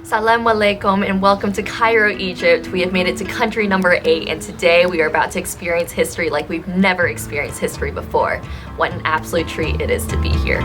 Salam alaikum and welcome to Cairo, Egypt. We have made it to country number 8 and today we are about to experience history like we've never experienced history before. What an absolute treat it is to be here.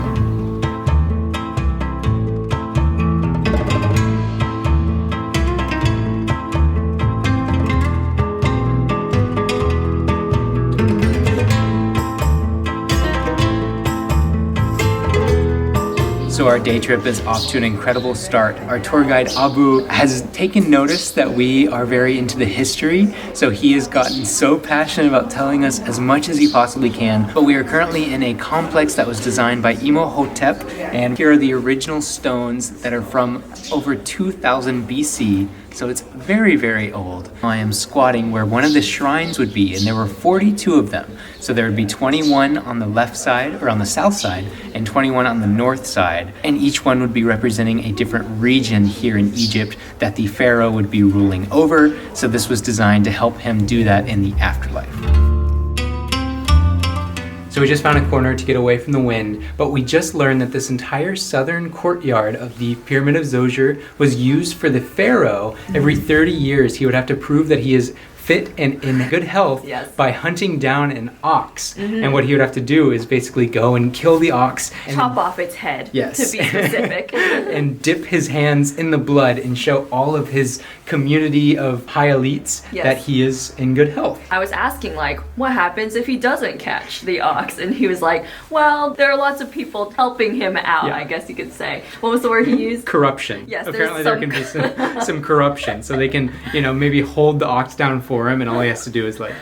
So our day trip is off to an incredible start. Our tour guide Abu has taken notice that we are very into the history, so he has gotten so passionate about telling us as much as he possibly can. But we are currently in a complex that was designed by Imhotep, and here are the original stones that are from over 2000 BC. So it's very, very old. I am squatting where one of the shrines would be, and there were 42 of them. So there would be 21 on the left side, or on the south side, and 21 on the north side. And each one would be representing a different region here in Egypt that the pharaoh would be ruling over. So this was designed to help him do that in the afterlife. So we just found a corner to get away from the wind, but we just learned that this entire southern courtyard of the Pyramid of Djoser was used for the pharaoh. Every 30 years he would have to prove that he is fit and in good health by hunting down an ox. And what he would have to do is basically go and kill the ox. And chop off its head, yes, to be specific. and dip his hands in the blood and show all of his community of high elites that he is in good health. I was asking, like, what happens if he doesn't catch the ox? And he was like, well, there are lots of people helping him out, I guess you could say. What was the word he used? Corruption. Yes, apparently there can be some corruption. So they can, maybe hold the ox down for him, and all he has to do is like...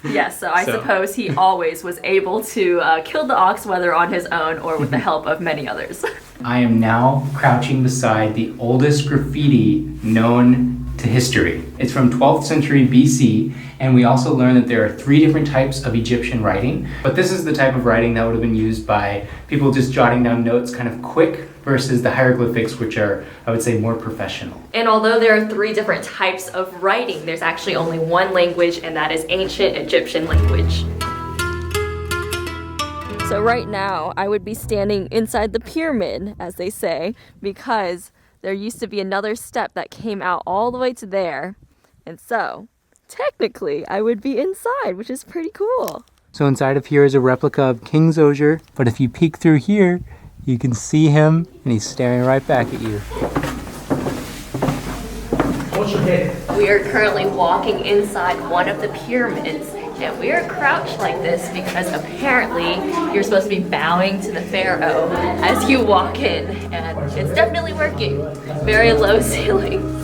Yes, so I suppose he always was able to kill the ox, whether on his own or with the help of many others. I am now crouching beside the oldest graffiti known to history. It's from 12th century BC, and we also learned that there are 3 different types of Egyptian writing. But this is the type of writing that would have been used by people just jotting down notes kind of quick versus the hieroglyphics, which are, I would say, more professional. And although there are 3 different types of writing, there's actually only one language, and that is ancient Egyptian language. So right now, I would be standing inside the pyramid, as they say, because there used to be another step that came out all the way to there. And so, technically, I would be inside, which is pretty cool. So inside of here is a replica of King Djoser, but if you peek through here, you can see him, and he's staring right back at you. We are currently walking inside one of the pyramids, and we are crouched like this because apparently you're supposed to be bowing to the pharaoh as you walk in, and it's definitely working. Very low ceilings.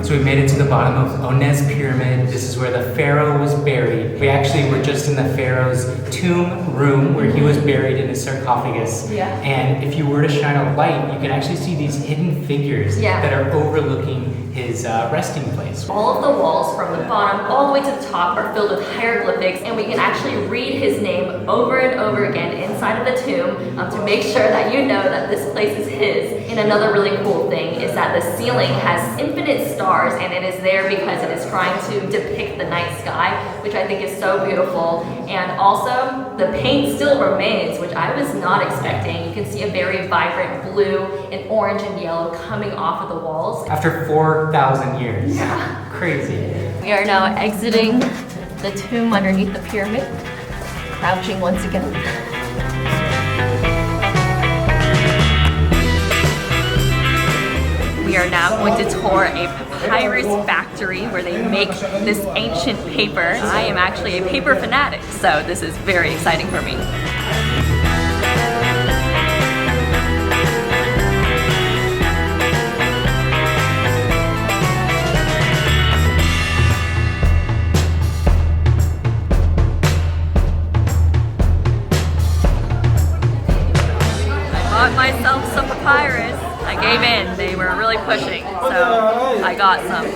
So we made it to the bottom of Onez Pyramid. This is where the pharaoh was buried. We actually were just in the pharaoh's tomb room where he was buried in his sarcophagus. And if you were to shine a light, you can actually see these hidden figures that are overlooking his resting place. All of the walls from the bottom all the way to the top are filled with hieroglyphics, and we can actually read his name over and over again inside of the tomb to make sure that you know that this place is his. And another really cool thing is that the ceiling has infinite stars, and it is there because it is trying to depict the night sky, which I think is so beautiful. And also, the paint still remains, which I was not expecting. You can see a very vibrant blue and orange and yellow coming off of the walls. After 4,000 years. Yeah. Crazy. We are now exiting the tomb underneath the pyramid, crouching once again. We are now going to tour a papyrus factory where they make this ancient paper. I am actually a paper fanatic, so this is very exciting for me. I bought myself some papyrus. I gave in. They were really pushing, so I got some.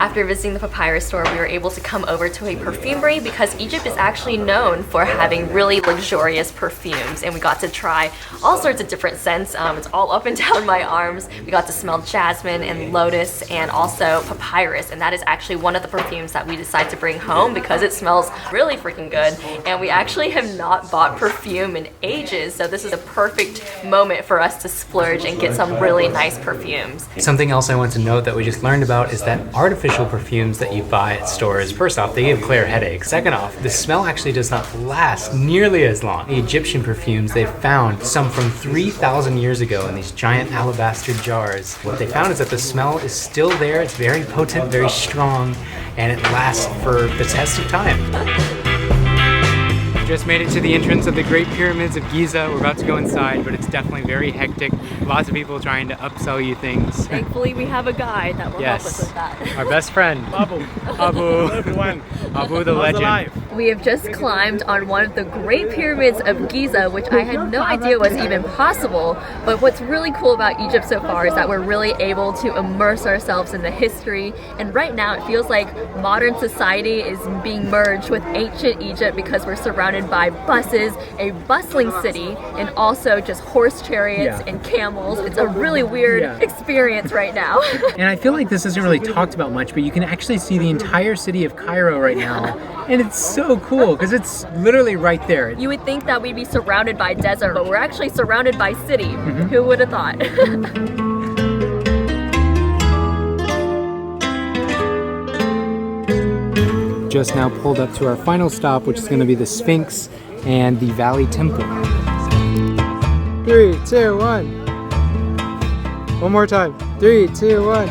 After visiting the papyrus store, we were able to come over to a perfumery because Egypt is actually known for having really luxurious perfumes, and we got to try all sorts of different scents. It's all up and down my arms. We got to smell jasmine and lotus and also papyrus, and that is actually one of the perfumes that we decided to bring home because it smells really freaking good. And we actually have not bought perfume in ages, so this is a perfect moment for us to splurge and get some really nice perfumes. Something else I want to note that we just learned about is that artificial perfumes that you buy at stores, first off, they give Claire headaches. Second off, the smell actually does not last nearly as long. The Egyptian perfumes, they found some from 3,000 years ago in these giant alabaster jars. What they found is that the smell is still there, it's very potent, very strong, and it lasts for the test of time. Just made it to the entrance of the Great Pyramids of Giza. We're about to go inside, but it's definitely very hectic. Lots of people trying to upsell you things. Thankfully, we have a guide that will help us with that. Our best friend, Abu. Abu the legend. We have just climbed on one of the Great Pyramids of Giza, which I had no idea was even possible. But what's really cool about Egypt so far is that we're really able to immerse ourselves in the history. And right now, it feels like modern society is being merged with ancient Egypt because we're surrounded by buses, a bustling city, and also just horse chariots and camels. It's a really weird experience right now. And I feel like this isn't really talked about much, but you can actually see the entire city of Cairo right now. And it's so cool because it's literally right there. You would think that we'd be surrounded by desert, but we're actually surrounded by city. Who would have thought? Just now pulled up to our final stop, which is going to be the Sphinx and the Valley Temple. 3, 2, 1. One more time. 3, 2, 1.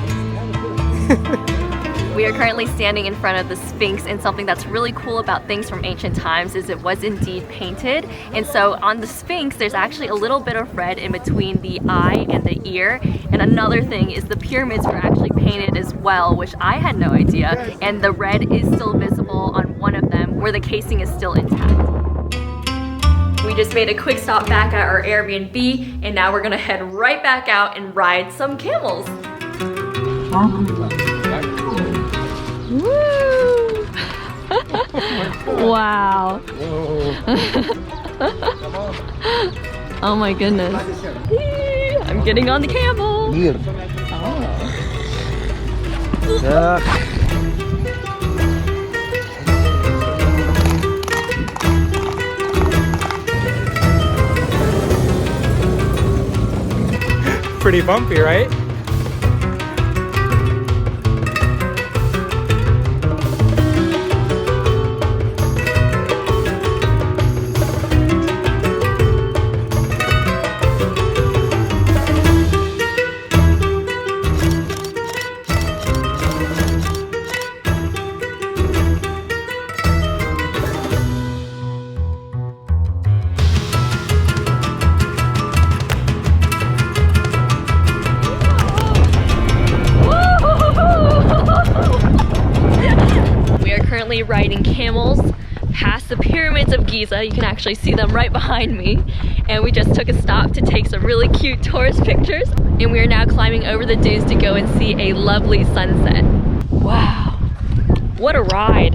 We are currently standing in front of the Sphinx, and something that's really cool about things from ancient times is it was indeed painted. And so on the Sphinx, there's actually a little bit of red in between the eye and the ear. And another thing is the pyramids were actually painted as well, which I had no idea. And the red is still visible on one of them where the casing is still intact. We just made a quick stop back at our Airbnb, and now we're gonna head right back out and ride some camels. Woo! Wow. Oh my goodness. I'm getting on the camel. Pretty bumpy, right? Riding camels past the pyramids of Giza. You can actually see them right behind me. And we just took a stop to take some really cute tourist pictures. And we are now climbing over the dunes to go and see a lovely sunset. Wow, what a ride.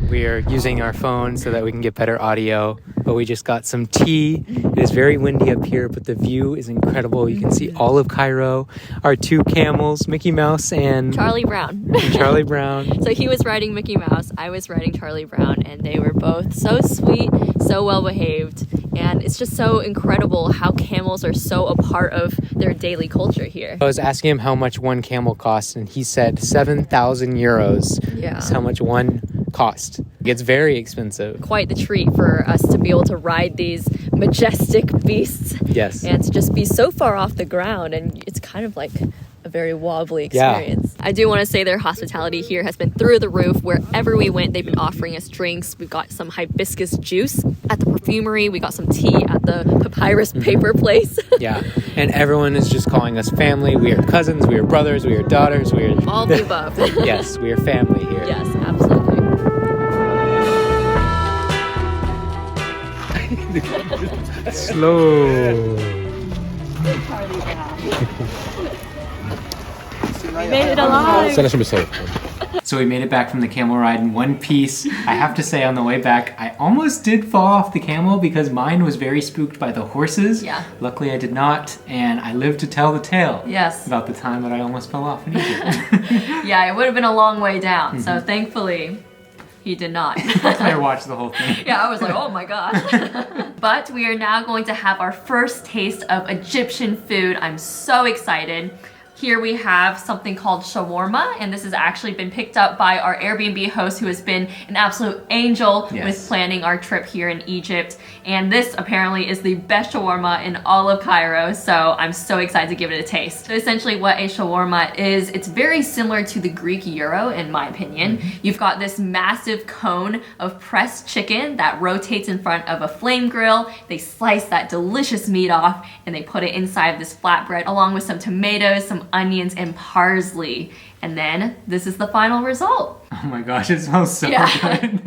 We are using our phone so that we can get better audio, but we just got some tea. It is very windy up here, but the view is incredible. You can see all of Cairo, our two camels, Mickey Mouse and Charlie Brown. Charlie Brown. So he was riding Mickey Mouse, I was riding Charlie Brown, and they were both so sweet, so well behaved. And it's just so incredible how camels are so a part of their daily culture here. I was asking him how much one camel costs, and he said 7,000 euros is how much one cost. It's very expensive. Quite the treat for us to be able to ride these majestic beasts. Yes. And to just be so far off the ground, and it's kind of like a very wobbly experience. I do want to say their hospitality here has been through the roof. Wherever we went, they've been offering us drinks. We've got some hibiscus juice at the Perfumery. We got some tea at the papyrus paper place. Yeah, and everyone is just calling us family. We are cousins, we are brothers, we are daughters, we are... all the above. Yes, we are family here. Yes, absolutely. Slow. made it alive. So we made it back from the camel ride in one piece. I have to say on the way back, I almost did fall off the camel because mine was very spooked by the horses. Yeah. Luckily I did not, and I lived to tell the tale. Yes. About the time that I almost fell off in Egypt. Yeah, it would have been a long way down. So thankfully, he did not. I watched the whole thing. Yeah, I was like, oh my gosh. But we are now going to have our first taste of Egyptian food. I'm so excited. Here we have something called shawarma, and this has actually been picked up by our Airbnb host who has been an absolute angel with planning our trip here in Egypt. And this apparently is the best shawarma in all of Cairo, so I'm so excited to give it a taste. So essentially what a shawarma is, it's very similar to the Greek gyro in my opinion. You've got this massive cone of pressed chicken that rotates in front of a flame grill. They slice that delicious meat off and they put it inside of this flatbread along with some tomatoes, some onions, and parsley. And then this is the final result. Oh my gosh, it smells so good.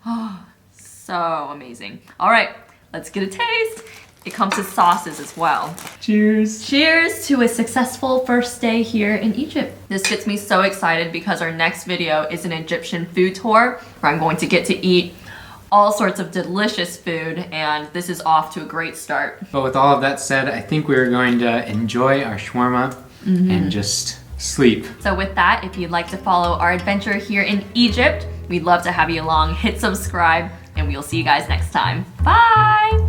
Oh, so amazing. All right, let's get a taste. It comes with sauces as well. Cheers. Cheers to a successful first day here in Egypt. This gets me so excited because our next video is an Egyptian food tour where I'm going to get to eat all sorts of delicious food, and this is off to a great start. But with all of that said, I think we're going to enjoy our shawarma and just sleep. So with that, if you'd like to follow our adventure here in Egypt, we'd love to have you along. Hit subscribe, and we'll see you guys next time. Bye!